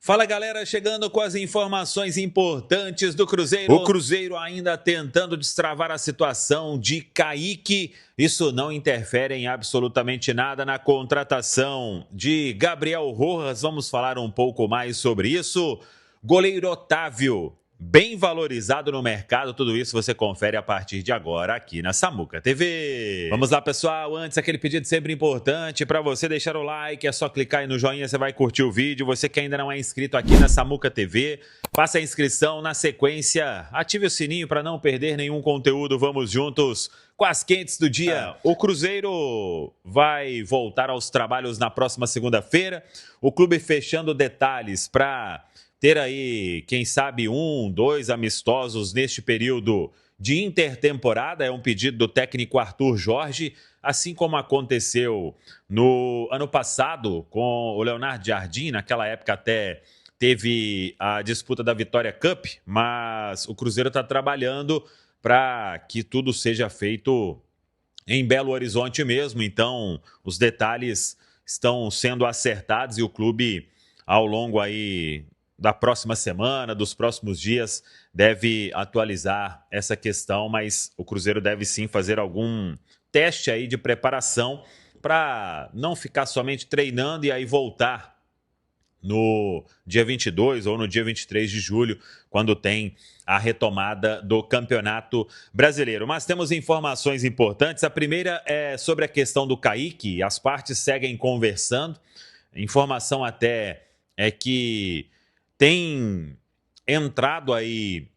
Fala galera, chegando com as informações importantes do Cruzeiro. O Cruzeiro ainda tentando destravar a situação de Kaique. Isso não interfere em absolutamente nada na contratação de Gabriel Rojas. Vamos falar um pouco mais sobre isso. Goleiro Otávio, bem valorizado no mercado. Tudo isso você confere a partir de agora aqui na Samuca TV. Vamos lá, pessoal. Antes, aquele pedido sempre importante para você deixar o like. É só clicar aí no joinha, você vai curtir o vídeo. Você que ainda não é inscrito aqui na Samuca TV, faça a inscrição. Na sequência, ative o sininho para não perder nenhum conteúdo. Vamos juntos com as quentes do dia. O Cruzeiro vai voltar aos trabalhos na próxima segunda-feira. O clube fechando detalhes para ter aí, quem sabe, 1, 2 amistosos neste período de intertemporada. É um pedido do técnico Arthur Jorge, assim como aconteceu no ano passado com o Leonardo Jardim. Naquela época até teve a disputa da Vitória Cup, mas o Cruzeiro está trabalhando para que tudo seja feito em Belo Horizonte mesmo. Então, os detalhes estão sendo acertados e o clube, ao longo aí da próxima semana, dos próximos dias, deve atualizar essa questão, mas o Cruzeiro deve sim fazer algum teste aí de preparação para não ficar somente treinando e aí voltar no dia 22 ou no dia 23 de julho, quando tem a retomada do Campeonato Brasileiro. Mas temos informações importantes. A primeira é sobre a questão do Kaique. As partes seguem conversando. Informação até é que tem entrado aí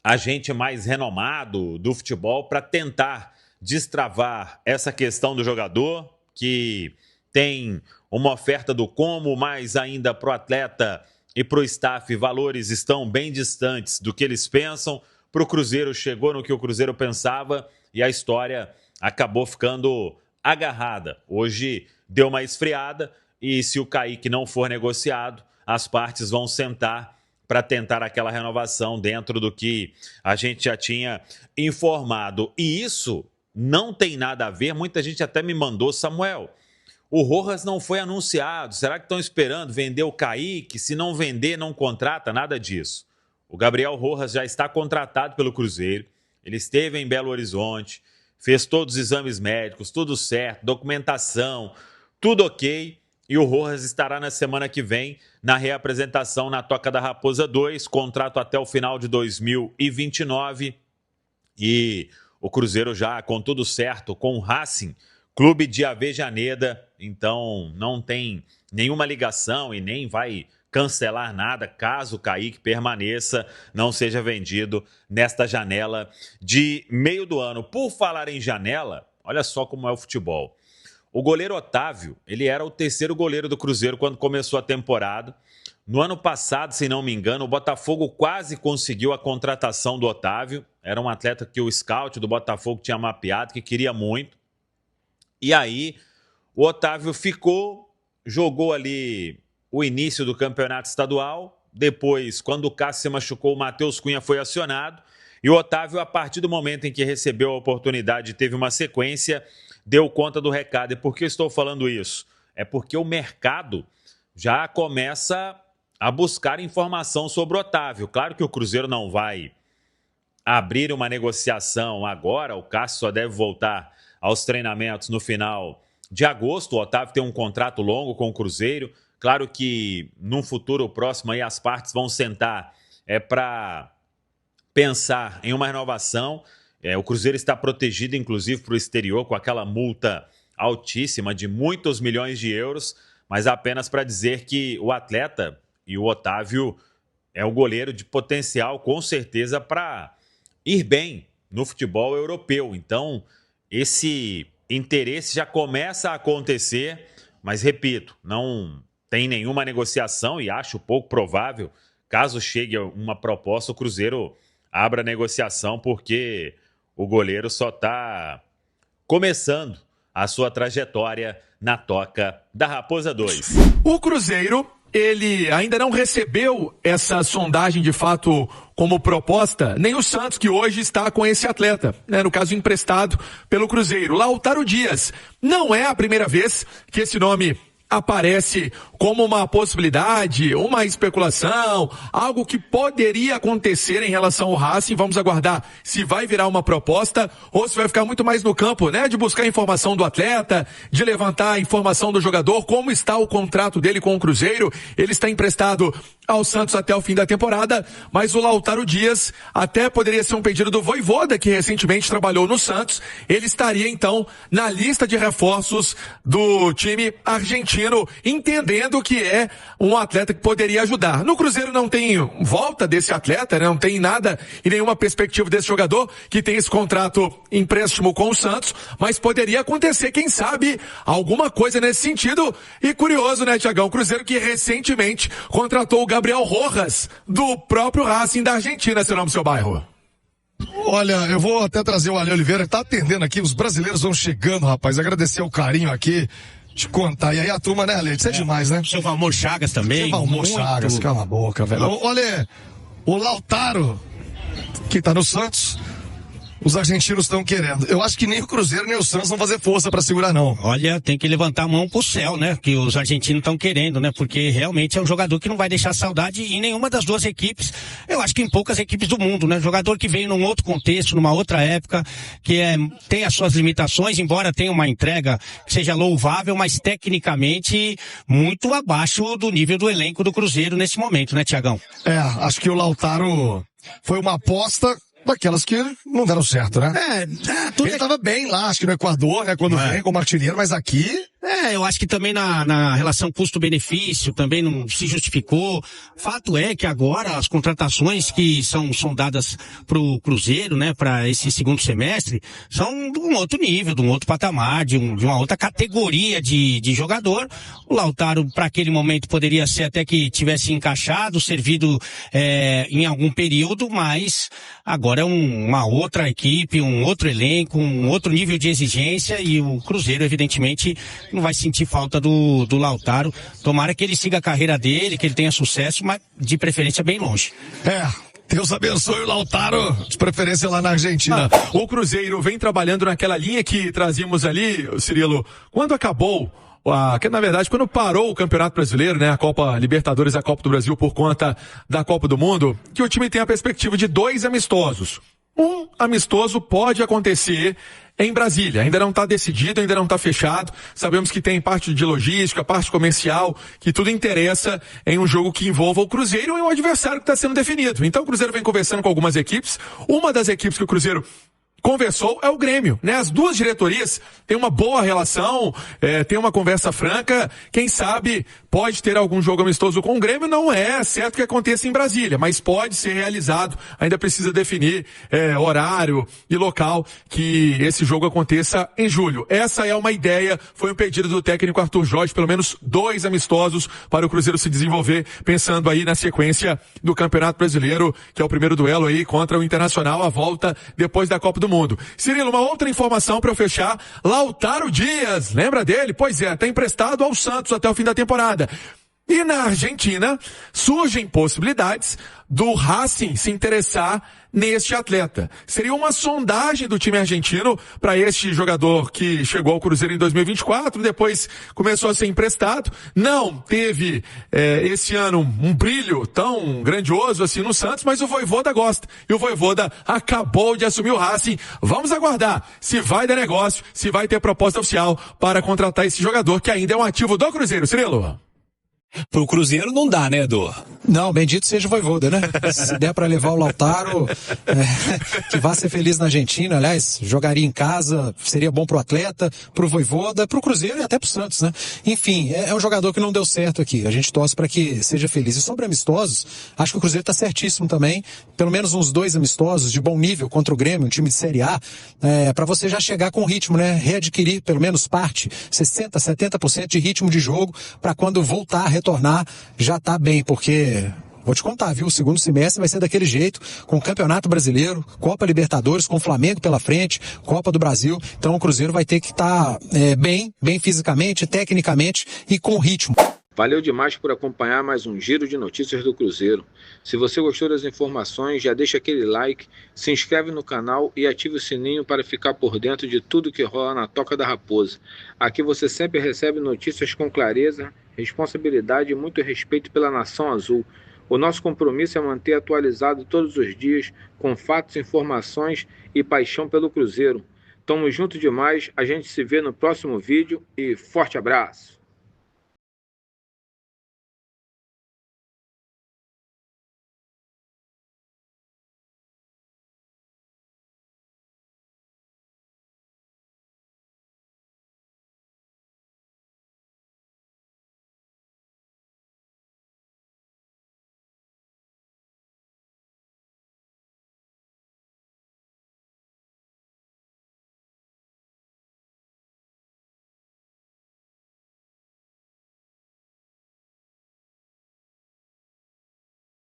agente mais renomado do futebol para tentar destravar essa questão do jogador, que tem uma oferta do como, mas ainda para o atleta e para o staff, valores estão bem distantes do que eles pensam. Para o Cruzeiro, chegou no que o Cruzeiro pensava e a história acabou ficando agarrada. Hoje deu uma esfriada e se o Kaique não for negociado, as partes vão sentar para tentar aquela renovação dentro do que a gente já tinha informado. E isso não tem nada a ver. Muita gente até me mandou: Samuel, o Rojas não foi anunciado. Será que estão esperando vender o Kaique? Se não vender, não contrata? Nada disso. O Gabriel Rojas já está contratado pelo Cruzeiro. Ele esteve em Belo Horizonte, fez todos os exames médicos, tudo certo, documentação, tudo ok. E o Rojas estará na semana que vem na reapresentação na Toca da Raposa 2, contrato até o final de 2029. E o Cruzeiro já com tudo certo com o Racing, clube de Avejaneda, então não tem nenhuma ligação e nem vai cancelar nada caso o Kaique permaneça, não seja vendido nesta janela de meio do ano. Por falar em janela, olha só como é o futebol. O goleiro Otávio, ele era o terceiro goleiro do Cruzeiro quando começou a temporada. No ano passado, se não me engano, o Botafogo quase conseguiu a contratação do Otávio. Era um atleta que o scout do Botafogo tinha mapeado, que queria muito. E aí, o Otávio ficou, jogou ali o início do campeonato estadual. Depois, quando o Cássio se machucou, o Matheus Cunha foi acionado. E o Otávio, a partir do momento em que recebeu a oportunidade, teve uma sequência, deu conta do recado. E por que eu estou falando isso? É porque o mercado já começa a buscar informação sobre o Otávio. Claro que o Cruzeiro não vai abrir uma negociação agora, o Cássio só deve voltar aos treinamentos no final de agosto. O Otávio tem um contrato longo com o Cruzeiro. Claro que num futuro próximo aí as partes vão sentar para pensar em uma renovação. O Cruzeiro está protegido, inclusive, para o exterior, com aquela multa altíssima de muitos milhões de euros, mas apenas para dizer que o atleta e o Otávio é um goleiro de potencial, com certeza, para ir bem no futebol europeu. Então, esse interesse já começa a acontecer, mas, repito, não tem nenhuma negociação e acho pouco provável, caso chegue uma proposta, o Cruzeiro abra a negociação, porque o goleiro só está começando a sua trajetória na Toca da Raposa 2. O Cruzeiro, ele ainda não recebeu essa sondagem de fato como proposta, nem o Santos, que hoje está com esse atleta, né, no caso emprestado pelo Cruzeiro. Lautaro Dias, não é a primeira vez que esse nome aparece como uma possibilidade, uma especulação, algo que poderia acontecer em relação ao Racing. Vamos aguardar se vai virar uma proposta ou se vai ficar muito mais no campo, né? De buscar informação do atleta, de levantar a informação do jogador, como está o contrato dele com o Cruzeiro. Ele está emprestado ao Santos até o fim da temporada, mas o Lautaro Dias até poderia ser um pedido do Vojvoda, que recentemente trabalhou no Santos. Ele estaria então na lista de reforços do time argentino, entendendo que é um atleta que poderia ajudar. No Cruzeiro não tem volta desse atleta, né? Não tem nada e nenhuma perspectiva desse jogador que tem esse contrato empréstimo com o Santos, mas poderia acontecer, quem sabe, alguma coisa nesse sentido. E curioso, né, Thiagão? Cruzeiro que recentemente contratou o Gabriel Rojas, do próprio Racing da Argentina, seu nome, seu bairro. Olha, eu vou até trazer o Ale Oliveira, que tá atendendo aqui, os brasileiros vão chegando, rapaz, agradecer o carinho aqui, te contar, e aí a turma, né, Ale, isso é demais, né? Seu Valmor Chagas também. Seu Valmor Chagas, cala a boca, velho. Olha, o Lautaro, que tá no Santos, os argentinos estão querendo. Eu acho que nem o Cruzeiro nem o Santos vão fazer força pra segurar, não. Olha, tem que levantar a mão pro céu, né? Que os argentinos estão querendo, né? Porque realmente é um jogador que não vai deixar saudade em nenhuma das duas equipes. Eu acho que em poucas equipes do mundo, né? Jogador que veio num outro contexto, numa outra época, que tem as suas limitações, embora tenha uma entrega que seja louvável, mas tecnicamente muito abaixo do nível do elenco do Cruzeiro nesse momento, né, Thiagão? Acho que o Lautaro foi uma aposta daquelas que não deram certo, né? Ele tava bem lá, acho que no Equador, né? Quando vem como artilheiro, mas aqui... eu acho que também na relação custo-benefício também não se justificou. Fato é que agora as contratações que são dadas pro Cruzeiro, né, para esse segundo semestre, são de um outro nível, de um outro patamar, de uma outra categoria de jogador. O Lautaro, para aquele momento, poderia ser até que tivesse encaixado, servido em algum período, mas agora é uma outra equipe, um outro elenco, um outro nível de exigência, e o Cruzeiro, evidentemente, não vai sentir falta do Lautaro. Tomara que ele siga a carreira dele, que ele tenha sucesso, mas de preferência bem longe. Deus abençoe o Lautaro, de preferência lá na Argentina. O Cruzeiro vem trabalhando naquela linha que trazíamos ali, Cirilo, quando acabou, que na verdade quando parou o Campeonato Brasileiro, né, a Copa Libertadores e a Copa do Brasil por conta da Copa do Mundo, que o time tem a perspectiva de 2 amistosos. Um amistoso pode acontecer em Brasília, ainda não está decidido, ainda não está fechado. Sabemos que tem parte de logística, parte comercial, que tudo interessa em um jogo que envolva o Cruzeiro e um adversário que está sendo definido. Então o Cruzeiro vem conversando com algumas equipes. Uma das equipes que o Cruzeiro conversou é o Grêmio, né? As duas diretorias têm uma boa relação, tem uma conversa franca. Quem sabe pode ter algum jogo amistoso com o Grêmio. Não é certo que aconteça em Brasília, mas pode ser realizado. Ainda precisa definir horário e local que esse jogo aconteça em julho. Essa é uma ideia, foi um pedido do técnico Arthur Jorge, pelo menos 2 amistosos para o Cruzeiro se desenvolver, pensando aí na sequência do Campeonato Brasileiro, que é o primeiro duelo aí contra o Internacional, a volta depois da Copa do Mundo. Cirilo, uma outra informação para eu fechar: Lautaro Dias, lembra dele? Pois é, está emprestado ao Santos até o fim da temporada. E na Argentina surgem possibilidades do Racing se interessar neste atleta. Seria uma sondagem do time argentino para este jogador que chegou ao Cruzeiro em 2024, depois começou a ser emprestado. Não teve esse ano um brilho tão grandioso assim no Santos, mas o Vojvoda gosta. E o Vojvoda acabou de assumir o Racing. Vamos aguardar se vai dar negócio, se vai ter proposta oficial para contratar esse jogador, que ainda é um ativo do Cruzeiro. Cirilo? Pro Cruzeiro não dá, né, Edu? Não, bendito seja o Vojvoda, né? Se der para levar o Lautaro, que vá ser feliz na Argentina, aliás, jogaria em casa, seria bom pro atleta, pro Vojvoda, pro Cruzeiro e até pro Santos, né? Enfim, é um jogador que não deu certo aqui. A gente torce para que seja feliz. E sobre amistosos, acho que o Cruzeiro tá certíssimo também. Pelo menos uns 2 amistosos de bom nível contra o Grêmio, um time de Série A, para você já chegar com ritmo, né? Readquirir pelo menos parte, 60%, 70% de ritmo de jogo, para quando voltar a retornar, já tá bem, porque vou te contar, viu? O segundo semestre vai ser daquele jeito, com o Campeonato Brasileiro, Copa Libertadores, com o Flamengo pela frente, Copa do Brasil. Então o Cruzeiro vai ter que estar bem fisicamente, tecnicamente e com ritmo. Valeu demais por acompanhar mais um giro de notícias do Cruzeiro. Se você gostou das informações, já deixa aquele like, se inscreve no canal e ative o sininho para ficar por dentro de tudo que rola na Toca da Raposa. Aqui você sempre recebe notícias com clareza, responsabilidade e muito respeito pela Nação Azul. O nosso compromisso é manter atualizado todos os dias, com fatos, informações e paixão pelo Cruzeiro. Tamo junto demais, a gente se vê no próximo vídeo e forte abraço!